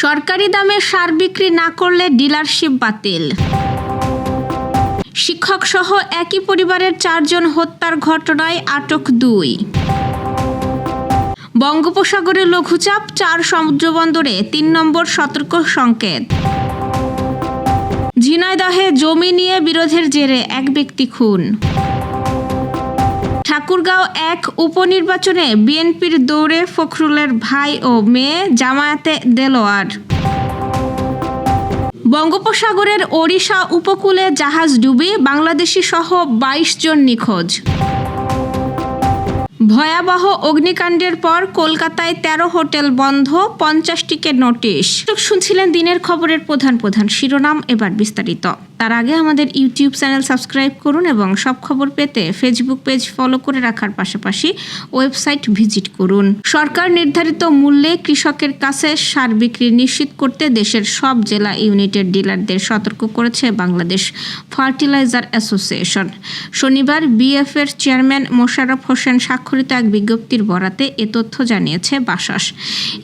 সরকারি দামে সার বিক্রি না করলে ডিলারশিপ বাতিল। শিক্ষকসহ একই পরিবারের 4 জন হত্যার ঘটনায় আটক 2। বঙ্গোপসাগরে লঘুচাপ, 4 সমুদ্রবন্দরে 3 নম্বর সতর্ক সংকেত। ঝিনাইদহে জমি নিয়ে বিরোধের জেরে এক ব্যক্তি খুন। ঠাকুরগাঁও 1 উপনির্বাচনে বিএনপির দৌড়ে ফখরুলের ভাই ও মেয়ে, জামায়াতে দেলোয়ার। বঙ্গোপসাগরের ওড়িশা উপকূলে জাহাজ ডুবি, বাংলাদেশি সহ 22 জন নিখোঁজ। ভয়াবহ অগ্নিকাণ্ডের পর কলকাতায় 13 হোটেল বন্ধ, 50টিকে নোটিশ। শুনছিলেন দিনের খবরের প্রধান শিরোনাম, এবার বিস্তারিত। তার আগে আমাদের ইউটিউব চ্যানেল সাবস্ক্রাইব করুন এবং সব খবর পেতে ফেসবুক পেজ ফলো করে রাখার পাশাপাশি ওয়েবসাইট ভিজিট করুন। সরকার নির্ধারিত মূল্যে কৃষকের কাছে সার বিক্রি নিশ্চিত করতে দেশের সব জেলা ইউনিটের ডিলারদের সতর্ক করেছে বাংলাদেশ ফার্টিলাইজার অ্যাসোসিয়েশন। শনিবার বিএফ-এর চেয়ারম্যান মোশাররফ হোসেন স্বাক্ষরিত এক বিজ্ঞপ্তির বরাতে এ তথ্য জানিয়েছে বাসাস।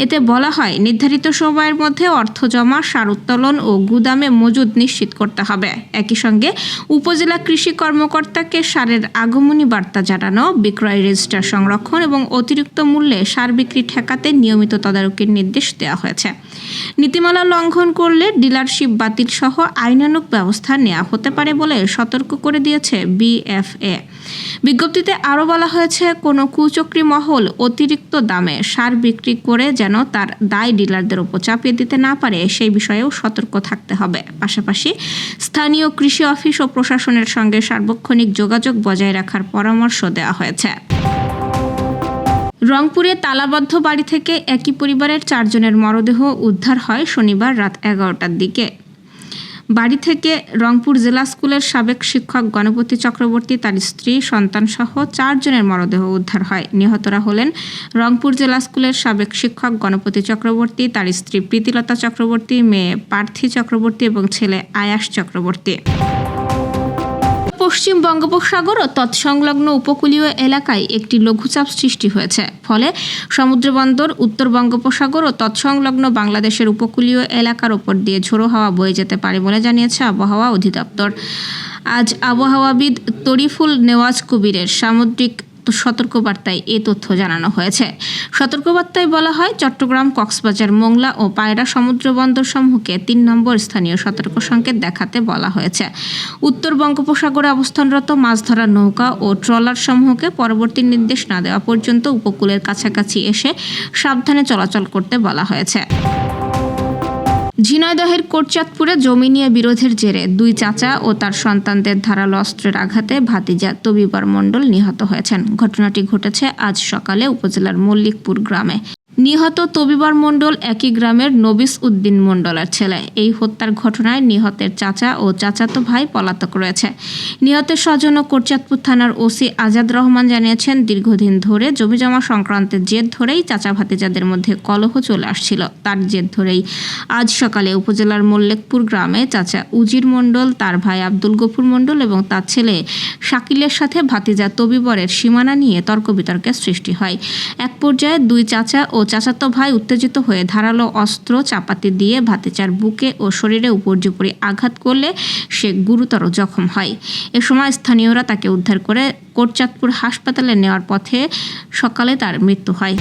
এতে বলা হয়, নির্ধারিত সময়ের মধ্যে অর্থ জমা, সার উত্তোলন ও গুদামে মজুদ নিশ্চিত করতে হবে। একই সঙ্গে উপজেলা কৃষি কর্মকর্তাকে সারের আগমনী বার্তা জানানো, বিক্রয় রেজিস্টার সংরক্ষণ এবং অতিরিক্ত মূল্যে সার বিক্রি ঠেকাতে নিয়মিত তদারকির নির্দেশ দেওয়া হয়েছে। নীতিমালা লঙ্ঘন করলে ডিলারশিপ বাতিল সহ আইনানুগ ব্যবস্থা নেওয়া হতে পারে বলে সতর্ক করে দিয়েছে বিএফএ। বিজ্ঞপ্তিতে আরও বলা হয়েছে, কোনো কুচক্রী মহল অতিরিক্ত দামে সার বিক্রি করে যেন তার দায় ডিলারদের উপর চাপিয়ে দিতে না পারে, সেই বিষয়েও সতর্ক থাকতে হবে। পাশাপাশি স্থানীয় কৃষি অফিস ও প্রশাসনের সঙ্গে সার্বক্ষণিক যোগাযোগ বজায় রাখার পরামর্শ দেওয়া হয়েছে। রংপুরে তালাবদ্ধ বাড়ি থেকে একই পরিবারের 4 জনের মরদেহ উদ্ধার হয় শনিবার রাত 11টার দিকে। বাড়ি থেকে রংপুর জেলা স্কুলের সাবেক শিক্ষক গণপতি চক্রবর্তী, তার স্ত্রী, সন্তানসহ 4 জনের মরদেহ উদ্ধার হয়। নিহতরা হলেন রংপুর জেলা স্কুলের সাবেক শিক্ষক গণপতি চক্রবর্তী, তার স্ত্রী প্রীতিলতা চক্রবর্তী, মেয়ে পার্থী চক্রবর্তী এবং ছেলে আয়াস চক্রবর্তী। পশ্চিম বঙ্গোপসাগর ও তৎসংলগ্ন উপকূলীয় এলাকায় একটি লঘুচাপ সৃষ্টি হয়েছে। ফলে সমুদ্রবন্দর, উত্তর বঙ্গোপসাগর ও তৎসংলগ্ন বাংলাদেশের উপকূলীয় এলাকার ওপর দিয়ে ঝোড়ো হাওয়া বয়ে যেতে পারে বলে জানিয়েছে আবহাওয়া অধিদপ্তর। আজ আবহাওয়াবিদ তরিফুল নেওয়াজ কবিরের সামুদ্রিক সতর্কবার্তায় এ তথ্য জানানো হয়েছে। সতর্কবার্তায় বলা হয়, চট্টগ্রাম, কক্সবাজার, মোংলা ও পায়রা সমুদ্র বন্দর সমূহকে 3 নম্বর স্থানীয় সতর্ক সংকেত দেখাতে বলা হয়েছে। উত্তর বঙ্গোপসাগরে অবস্থানরত মাছ ধরার নৌকা ও ট্রলার সমূহকে পরবর্তী নির্দেশ না দেওয়া পর্যন্ত উপকূলের কাছাকাছি এসে সাবধানে চলাচল করতে বলা হয়েছে। ঝিনাইদহের কোটচাঁদপুরে জমি নিয়ে বিরোধের জেরে 2 চাচা ও তার সন্তানদের ধারালো অস্ত্রের আঘাতে ভাতিজা তবিবর মণ্ডল নিহত হয়েছেন। ঘটনাটি ঘটেছে আজ সকালে উপজেলার মল্লিকপুর গ্রামে। নিহত তবিবর মণ্ডল একই গ্রামের নবিস উদ্দিন মণ্ডলের ছেলে। এই হত্যার ঘটনায় নিহতের চাচা ও চাচাতো ভাই পলাতক রয়েছে। নিহতের স্বজন ও কোটচাঁদপুর থানার ওসি আজাদ রহমান জানিয়েছেন, দীর্ঘদিন ধরে জমিজমা সংক্রান্তের জের ধরেই চাচা ভাতিজাদের মধ্যে কলহ চলে আসছিল। তার জের ধরেই আজ সকালে উপজেলার মল্লিকপুর গ্রামে চাচা উজির মণ্ডল, তার ভাই আব্দুল গফুর মণ্ডল এবং তার ছেলে শাকিলের সাথে ভাতিজা তবিবরের সীমানা নিয়ে তর্ক বিতর্কের সৃষ্টি হয়। এক পর্যায়ে 2 চাচা ও চাচাতো ভাই উত্তেজিত হয়ে ধারালো অস্ত্র চাপাতি দিয়ে ভাতিজার বুকে ও শরীরে উপর্যুপরি আঘাত করলে সে গুরুতর জখম হয়। এ সময় স্থানীয়রা তাকে উদ্ধার করে কোটচাঁদপুর হাসপাতালে নেওয়ার পথে সকালে তার মৃত্যু হয়।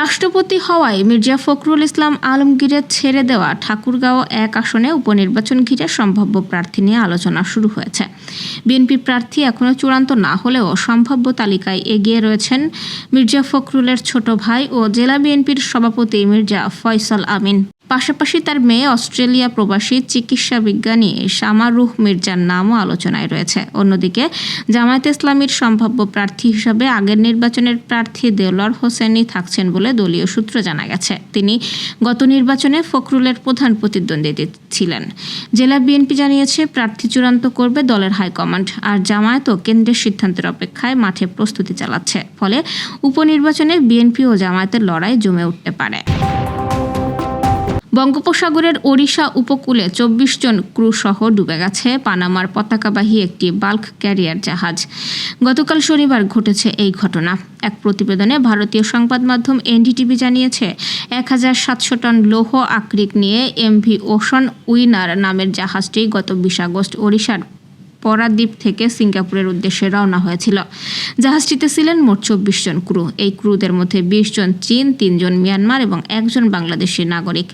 রাষ্ট্রপতি হওয়ায় মির্জা ফখরুল ইসলাম আলমগীরের ছেড়ে দেওয়া ঠাকুরগাঁও 1 আসনে উপনির্বাচন ঘিরে সম্ভাব্য প্রার্থী নিয়ে আলোচনা শুরু হয়েছে। বিএনপি প্রার্থী এখনও চূড়ান্ত না হলেও সম্ভাব্য তালিকায় এগিয়ে রয়েছেন মির্জা ফখরুলের ছোট ভাই ও জেলা বিএনপির সভাপতি মির্জা ফয়সাল আমিন। পাশাপাশি তার মেয়ে অস্ট্রেলিয়া প্রবাসী চিকিৎসা বিজ্ঞানী শামারুহ মির্জার নামও আলোচনায় রয়েছে। অন্যদিকে জামায়াতে ইসলামীর সম্ভাব্য প্রার্থী হিসাবে আগের নির্বাচনের প্রার্থী দেলোয়ার হোসেনই থাকছেন বলে দলীয় সূত্র জানা গেছে। তিনি গত নির্বাচনে ফখরুলের প্রধান প্রতিদ্বন্দ্বী ছিলেন। জেলা বিএনপি জানিয়েছে, প্রার্থী চূড়ান্ত করবে দলের হাইকমান্ড, আর জামায়াতও কেন্দ্রের সিদ্ধান্তের অপেক্ষায় মাঠে প্রস্তুতি চালাচ্ছে। ফলে উপনির্বাচনে বিএনপি ও জামায়াতের লড়াই জমে উঠতে পারে। বঙ্গোপসাগরের ওড়িশা উপকূলে ২৪ জন ক্রু সহ ডুবে গেছে পানামার পতাকাবাহী একটি বাল্ক ক্যারিয়ার জাহাজ। গতকাল শনিবার ঘটেছে এই ঘটনা। এক প্রতিবেদনে ভারতীয় সংবাদ মাধ্যম এনডিটিভি জানিয়েছে, ১,৭০০ টন লৌহ আকরিক নিয়ে এমভি ওশান উইনার নামের জাহাজটি গত ২০ আগস্ট ওড়িশার পরাদ্বীপ থেকে সিঙ্গাপুরের উদ্দেশ্যে রওনা হয়েছিল। জাহাজটিতে ছিলেন মোট ২৪ জন ক্রু। এই ক্রুদের মধ্যে ২০ জন চীন, ৩ জন মিয়ানমার এবং ১ জন বাংলাদেশি নাগরিক।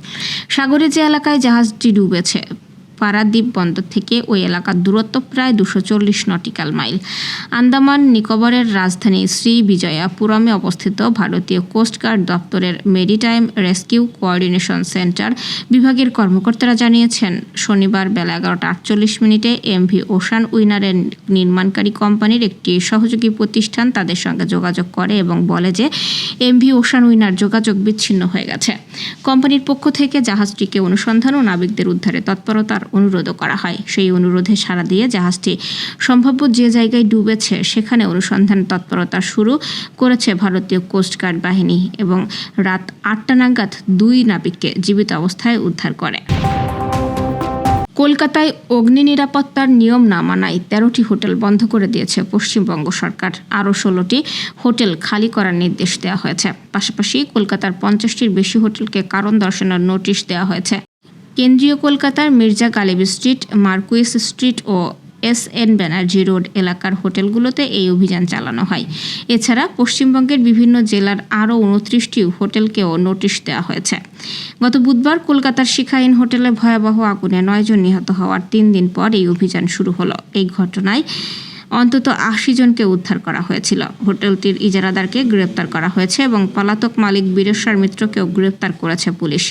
সাগরে যে এলাকায় জাহাজটি ডুবেছে পারাদ্বীপ বন্দর থেকে ওই এলাকার দূরত্ব প্রায় ২৪০ নটিক্যাল মাইল। আন্দামান নিকোবরের রাজধানী শ্রীবিজয়াপুরমে অবস্থিত ভারতীয় কোস্টগার্ড দপ্তরের মেরিটাইম রেস্কিউ কোঅর্ডিনেশন সেন্টার বিভাগের কর্মকর্তারা জানিয়েছেন, শনিবার বেলা ১১টা ৪৮ এমভি ওশান উইনারের নির্মাণকারী কোম্পানির একটি সহযোগী প্রতিষ্ঠান তাদের সঙ্গে যোগাযোগ করে এবং বলে যে এমভি ওশান উইনার যোগাযোগ বিচ্ছিন্ন হয়ে গেছে। কোম্পানির পক্ষ থেকে জাহাজটিকে অনুসন্ধান ও নাবিকদের উদ্ধারে তৎপরতার অনুরোধও করা হয়। সেই অনুরোধে সাড়া দিয়ে জাহাজটি সম্ভাব্য যে জায়গায় ডুবেছে সেখানে অনুসন্ধান তৎপরতা শুরু করেছে ভারতীয় কোস্টগার্ড বাহিনী এবং রাত ৮টা নাগাদ ২ নাবিককে জীবিত অবস্থায় উদ্ধার করে। কলকাতায় অগ্নি নিরাপত্তার নিয়ম না মানায় ১৩টি হোটেল বন্ধ করে দিয়েছে পশ্চিমবঙ্গ সরকার। আরও ১৬টি হোটেল খালি করার নির্দেশ দেওয়া হয়েছে। পাশাপাশি কলকাতার ৫০টির বেশি হোটেলকে কারণ দর্শানোর নোটিশ দেওয়া হয়েছে। কেন্দ্রীয় কলকাতার Mirza Ghalib street, Marquis street ও SN ব্যানার্জি রোড এলাকার হোটেলগুলোতে এই অভিযান চালানো হয়। এছাড়া পশ্চিমবঙ্গের বিভিন্ন জেলার আরও ২৯টি হোটেলকেও নোটিশ দেওয়া হয়েছে। গত বুধবার কলকাতার শিখাইন হোটেলে ভয়াবহ আগুনে ৯ জন নিহত হওয়ার ৩ দিন পর এই অভিযান শুরু হলো। এই ঘটনায় অন্তত ৮০ জনকে উদ্ধার করা হয়েছিল। হোটেলটির ইজারাদারকে গ্রেপ্তার করা হয়েছে এবং পলাতক মালিক বীরেশ্বর মিত্রকেও গ্রেপ্তার করেছে পুলিশ।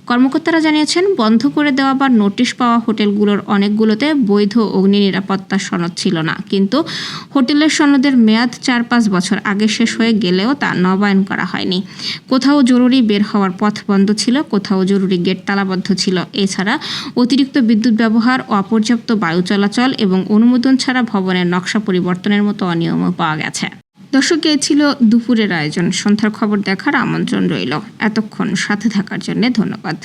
কর্মকর্তারা জানিয়েছেন, বন্ধ করে দেওয়া বা নোটিশ পাওয়া হোটেলগুলোর অনেকগুলোতে বৈধ অগ্নি নিরাপত্তা সনদ ছিল না, কিন্তু হোটেলের সনদের মেয়াদ ৪-৫ বছর আগে শেষ হয়ে গেলেও তা নবায়ন করা হয়নি। কোথাও জরুরি বের হওয়ার পথ বন্ধ ছিল, কোথাও জরুরি গেট তালাবদ্ধ ছিল। এছাড়া অতিরিক্ত বিদ্যুৎ ব্যবহার, অপর্যাপ্ত বায়ু চলাচল এবং অনুমোদন ছাড়া ভবনের নকশা পরিবর্তনের মতো অনিয়মও পাওয়া গেছে। দর্শক, এই ছিল দুপুরের আয়োজন। সন্ধ্যার খবর দেখার আমন্ত্রণ রইল। এতক্ষণ সাথে থাকার জন্য ধন্যবাদ।